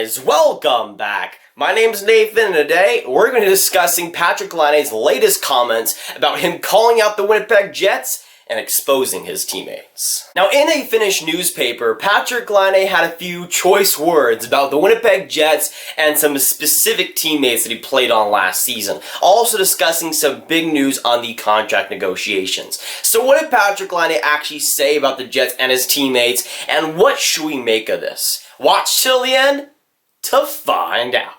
guys, welcome back. My name's Nathan, and today we're going to be discussing Patrik Laine's latest comments about him calling out the Winnipeg Jets and exposing his teammates. Now, in a Finnish newspaper, Patrik Laine had a few choice words about the Winnipeg Jets and some specific teammates that he played on last season, also discussing some big news on the contract negotiations. So what did Patrik Laine actually say about the Jets and his teammates, and what should we make of this? Watch till the end to find out.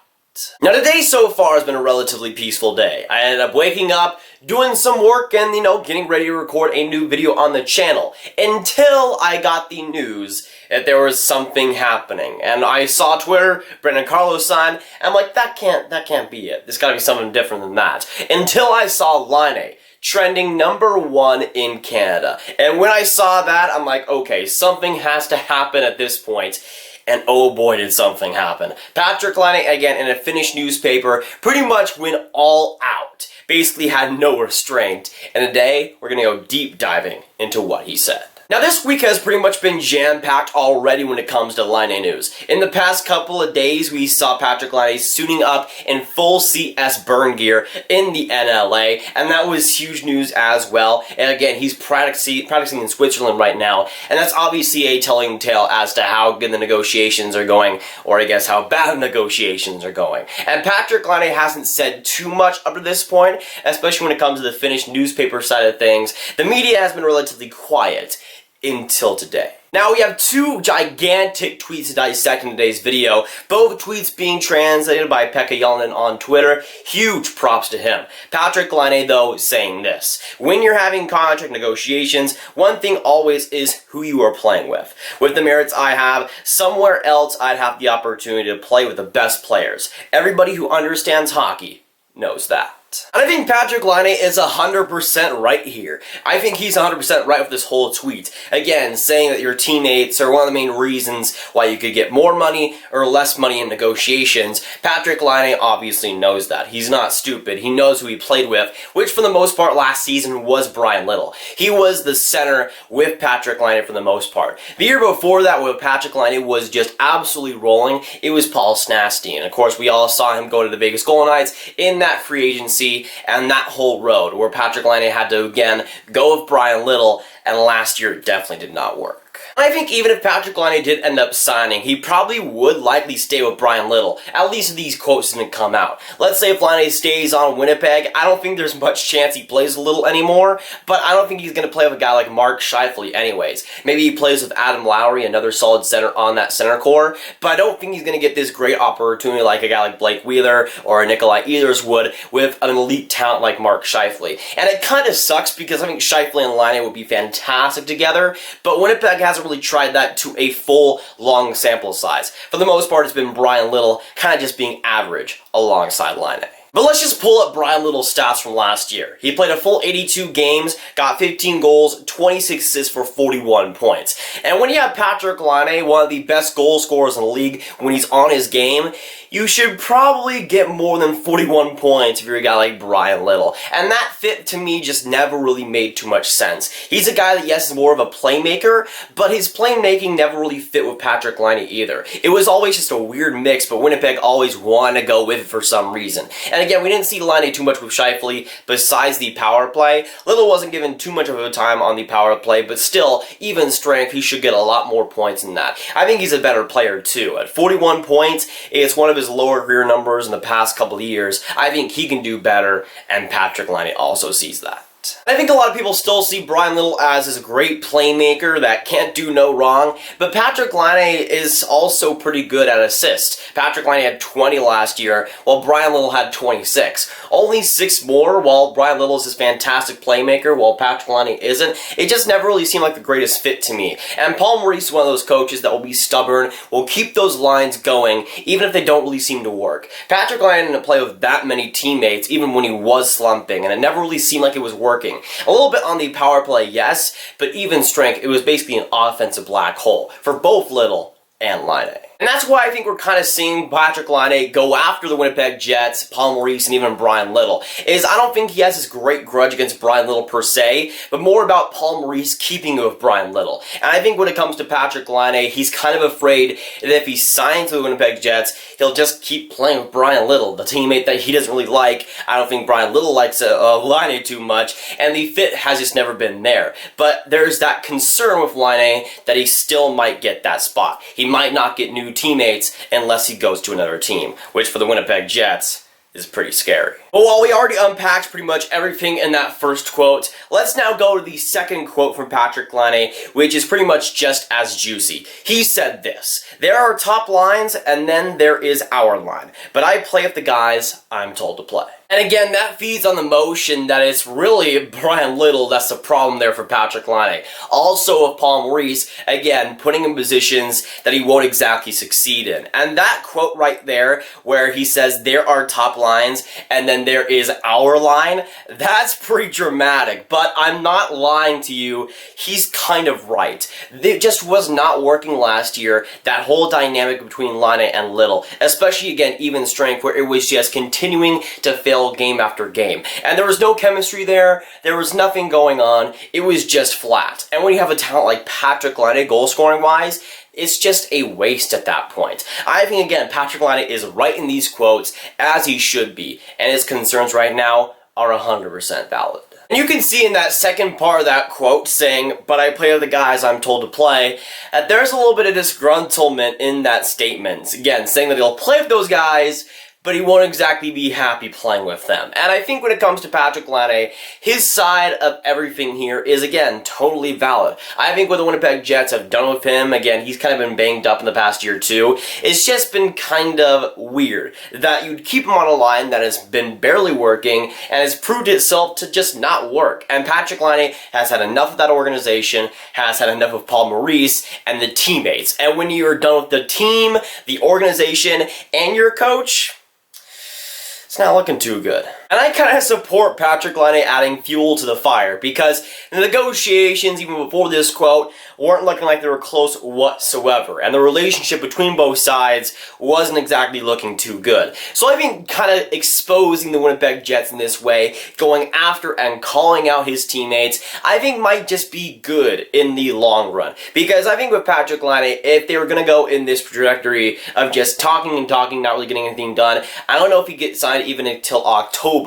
Now, today so far has been a relatively peaceful day. I ended up waking up, doing some work, and, getting ready to record a new video on the channel, until I got the news that there was something happening. And I saw Twitter, Brendan Carlos sign, and I'm like, that can't be it. There's gotta be something different than that. Until I saw Laine trending #1 in Canada. And when I saw that, I'm like, okay, something has to happen at this point. And oh boy, did something happen. Patrik Laine, again, in a Finnish newspaper, pretty much went all out. Basically had no restraint. And today, we're gonna go deep diving into what he said. Now, this week has pretty much been jam-packed already when it comes to Laine news. In the past couple of days, we saw Patrik Laine suiting up in full CS burn gear in the NLA, and that was huge news as well. And again, he's practicing in Switzerland right now, and that's obviously a telling tale as to how good the negotiations are going, or I guess how bad the negotiations are going. And Patrik Laine hasn't said too much up to this point, especially when it comes to the Finnish newspaper side of things. The media has been relatively quiet until today. Now, we have two gigantic tweets to dissect in today's video, both tweets being translated by Pekka Jalonen on Twitter. Huge props to him. Patrik Laine, though, saying this: when you're having contract negotiations, one thing always is who you are playing with. With the merits I have, somewhere else I'd have the opportunity to play with the best players. Everybody who understands hockey knows that. And I think Patrik Laine is 100% right here. I think he's 100% right with this whole tweet. Again, saying that your teammates are one of the main reasons why you could get more money or less money in negotiations. Patrik Laine obviously knows that. He's not stupid. He knows who he played with, which for the most part last season was Brian Little. He was the center with Patrik Laine for the most part. The year before that, where Patrik Laine was just absolutely rolling, it was Paul Stastny. And of course, we all saw him go to the Vegas Golden Knights in that free agency and that whole road where Patrik Laine had to, again, go with Brian Little, and last year it definitely did not work. I think even if Patrik Laine did end up signing, he probably would likely stay with Brian Little, at least if these quotes didn't come out. Let's say if Laine stays on Winnipeg, I don't think there's much chance he plays a Little anymore, but I don't think he's going to play with a guy like Mark Scheifele anyways. Maybe he plays with Adam Lowry, another solid center on that center core, but I don't think he's going to get this great opportunity like a guy like Blake Wheeler or Nikolai Ehlers would with an elite talent like Mark Scheifele. And it kind of sucks because I think Scheifele and Laine would be fantastic together, but Winnipeg hasn't really tried that to a full, long sample size. For the most part, it's been Brian Little kind of just being average alongside Laine. But let's just pull up Brian Little's stats from last year. He played a full 82 games, got 15 goals, 26 assists for 41 points. And when you have Patrik Laine, one of the best goal scorers in the league, when he's on his game, you should probably get more than 41 points if you're a guy like Brian Little. And that fit, to me, just never really made too much sense. He's a guy that, yes, is more of a playmaker, but his playmaking never really fit with Patrik Laine either. It was always just a weird mix, but Winnipeg always wanted to go with it for some reason. And again, we didn't see Laine too much with Scheifele besides the power play. Little wasn't given too much of a time on the power play, but still, even strength, he should get a lot more points than that. I think he's a better player too. At 41 points, it's one of his lower career numbers in the past couple of years. I think he can do better, and Patrik Laine also sees that. I think a lot of people still see Brian Little as this great playmaker that can't do no wrong, but Patrik Laine is also pretty good at assists. Patrik Laine had 20 last year, while Brian Little had 26. Only 6 more, while Brian Little is this fantastic playmaker, while Patrik Laine isn't. It just never really seemed like the greatest fit to me. And Paul Maurice is one of those coaches that will be stubborn, will keep those lines going, even if they don't really seem to work. Patrik Laine didn't play with that many teammates, even when he was slumping, and it never really seemed like it was working. A little bit on the power play, yes, but even strength, it was basically an offensive black hole for both Little and Laine. And that's why I think we're kind of seeing Patrik Laine go after the Winnipeg Jets, Paul Maurice, and even Brian Little. I don't think he has this great grudge against Brian Little per se, but more about Paul Maurice keeping with Brian Little. And I think when it comes to Patrik Laine, he's kind of afraid that if he signs with the Winnipeg Jets, he'll just keep playing with Brian Little, the teammate that he doesn't really like. I don't think Brian Little likes Laine too much, and the fit has just never been there. But there's that concern with Laine that he still might get that spot. He might not get new teammates unless he goes to another team, which for the Winnipeg Jets is pretty scary. But while we already unpacked pretty much everything in that first quote, let's now go to the second quote from Patrik Laine, which is pretty much just as juicy. He said this: "There are top lines, and then there is our line. But I play with the guys I'm told to play." And again, that feeds on the motion that it's really Brian Little that's the problem there for Patrik Laine. Also with Paul Maurice, again, putting him in positions that he won't exactly succeed in. And that quote right there, where he says, "There are top lines, and then there is our line," that's pretty dramatic. But I'm not lying to you, he's kind of right. It just was not working last year, that whole dynamic between Laine and Little. Especially, again, even strength, where it was just continuing to fail game after game. And there was no chemistry there, there was nothing going on, it was just flat. And when you have a talent like Patrik Laine, goal scoring wise, it's just a waste at that point. I think, again, Patrik Laine is right in these quotes, as he should be, and his concerns right now are 100% valid. And you can see in that second part of that quote saying, "But I play with the guys I'm told to play," that there's a little bit of disgruntlement in that statement. Again, saying that he'll play with those guys, but he won't exactly be happy playing with them. And I think when it comes to Patrik Laine, his side of everything here is, again, totally valid. I think what the Winnipeg Jets have done with him, again, he's kind of been banged up in the past year too, it's just been kind of weird that you'd keep him on a line that has been barely working and has proved itself to just not work. And Patrik Laine has had enough of that organization, has had enough of Paul Maurice and the teammates. And when you're done with the team, the organization, and your coach, it's not looking too good. And I kind of support Patrik Laine adding fuel to the fire, because the negotiations, even before this quote, weren't looking like they were close whatsoever. And the relationship between both sides wasn't exactly looking too good. So I think kind of exposing the Winnipeg Jets in this way, going after and calling out his teammates, I think might just be good in the long run. Because I think with Patrik Laine, if they were going to go in this trajectory of just talking and talking, not really getting anything done, I don't know if he gets signed even until October.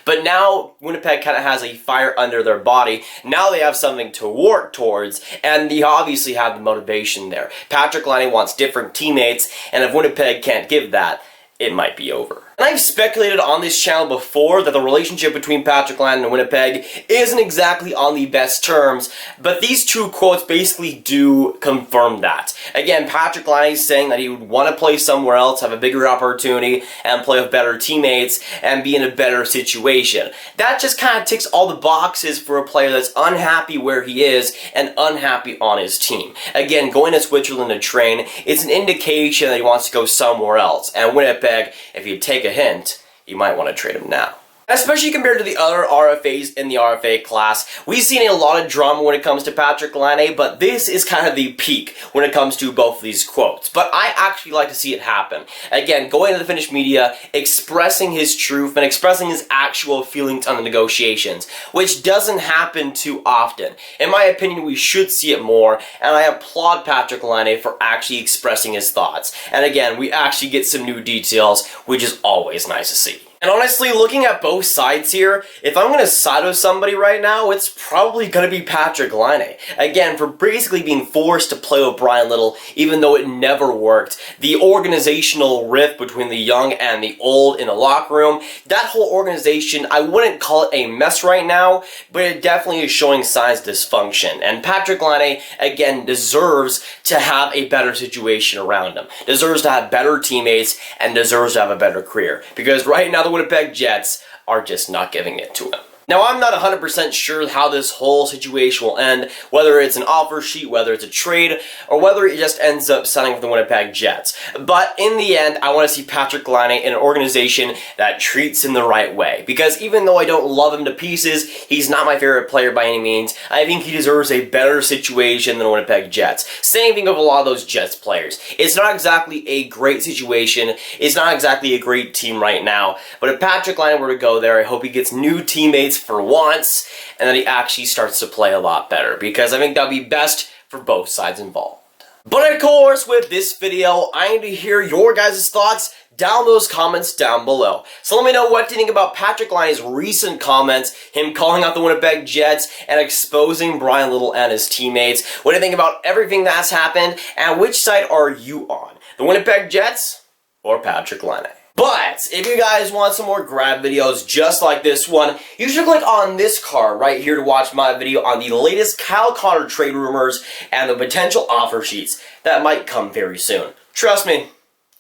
But now Winnipeg kind of has a fire under their body. Now they have something to work towards, and they obviously have the motivation there. Patrik Laine wants different teammates, and if Winnipeg can't give that, it might be over. And I've speculated on this channel before that the relationship between Patrik Laine and Winnipeg isn't exactly on the best terms, but these two quotes basically do confirm that. Again, Patrik Laine is saying that he would want to play somewhere else, have a bigger opportunity, and play with better teammates, and be in a better situation. That just kind of ticks all the boxes for a player that's unhappy where he is and unhappy on his team. Again, going to Switzerland to train, it's an indication that he wants to go somewhere else. And Winnipeg, if you take a hint, you might want to trade him now. Especially compared to the other RFAs in the RFA class, we've seen a lot of drama when it comes to Patrik Laine, but this is kind of the peak when it comes to both of these quotes. But I actually like to see it happen. Again, going to the Finnish media, expressing his truth and expressing his actual feelings on the negotiations, which doesn't happen too often. In my opinion, we should see it more, and I applaud Patrik Laine for actually expressing his thoughts. And again, we actually get some new details, which is always nice to see. And honestly, looking at both sides here, if I'm going to side with somebody right now, it's probably going to be Patrik Laine. Again, for basically being forced to play with Brian Little, even though it never worked, the organizational rift between the young and the old in the locker room, that whole organization, I wouldn't call it a mess right now, but it definitely is showing signs of dysfunction. And Patrik Laine, again, deserves to have a better situation around him, deserves to have better teammates, and deserves to have a better career. Because right now, the Winnipeg Jets are just not giving it to him. Now, I'm not 100% sure how this whole situation will end, whether it's an offer sheet, whether it's a trade, or whether he just ends up signing with the Winnipeg Jets. But in the end, I want to see Patrik Laine in an organization that treats him the right way. Because even though I don't love him to pieces, he's not my favorite player by any means. I think he deserves a better situation than the Winnipeg Jets. Same thing of a lot of those Jets players. It's not exactly a great situation. It's not exactly a great team right now. But if Patrik Laine were to go there, I hope he gets new teammates for once, and that he actually starts to play a lot better, because I think that would be best for both sides involved. But of course, with this video, I need to hear your guys' thoughts down those comments down below. So let me know what you think about Patrik Laine's recent comments, him calling out the Winnipeg Jets and exposing Brian Little and his teammates. What do you think about everything that's happened, and which side are you on? The Winnipeg Jets or Patrik Laine? But if you guys want some more Grav videos just like this one, you should click on this card right here to watch my video on the latest Kyle Connor trade rumors and the potential offer sheets that might come very soon. Trust me,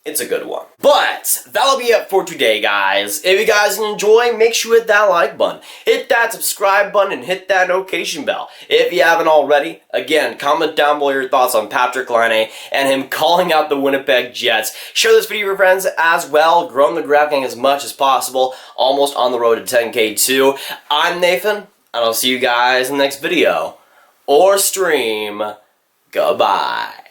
it's a good one. But that'll be it for today, guys. If you guys enjoy, make sure you hit that like button, hit that subscribe button, and hit that notification bell. If you haven't already, again, comment down below your thoughts on Patrik Laine and him calling out the Winnipeg Jets. Share this video with your friends as well. Growing the Grav gang as much as possible. Almost on the road to 10K too. I'm Nathan, and I'll see you guys in the next video or stream. Goodbye.